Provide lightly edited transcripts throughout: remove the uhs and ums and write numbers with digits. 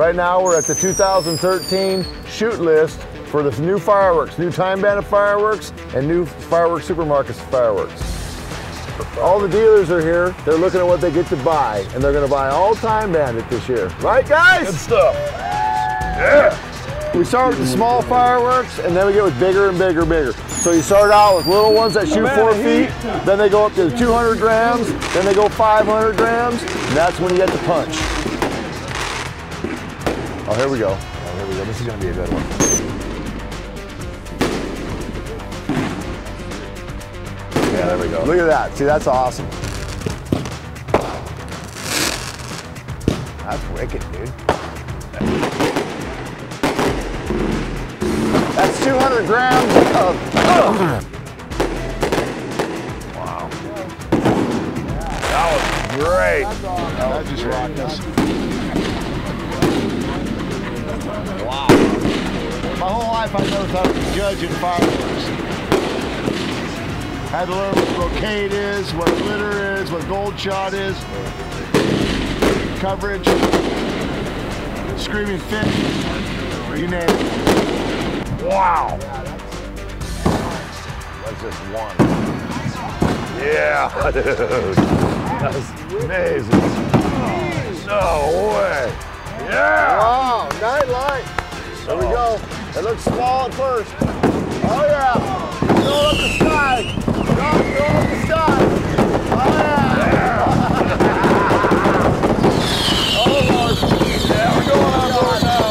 Right now we're at the 2013 shoot list for the new fireworks, new Time Bandit fireworks and new Fireworks Supermarkets fireworks. All the dealers are here. They're looking at what they get to buy, and they're going to buy all Time Bandit this year. Right, guys? Good stuff. Yeah. We start with the small fireworks, and then we get with bigger and bigger and bigger. So you start out with little ones that shoot 4 feet, then they go up to 200 grams, then they go 500 grams, and that's when you get the punch. Oh, here we go. Oh, here we go. This is going to be a good one. Yeah, there we go. Look at that. See, that's awesome. That's wicked, dude. That's 200 grams of... Wow. That was great. That just rocked us. Wow. My whole life I never thought I was a judge in fireworks. Had to learn what brocade is, what glitter is, what gold shot is, coverage, screaming fit, you name it. Wow. That's just one. Yeah, dude. That's amazing. No way. Yeah. Wow, night light. There we go. It looks small at first. Oh yeah. Going up the sky. Going up the sky. Oh yeah. Oh Lord. Yeah, we're going on board now.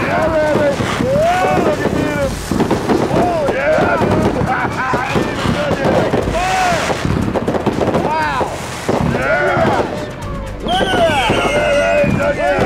Yeah, baby. Yeah, look at him. Oh yeah, dude. Wow. Yeah. Look at that. Yeah,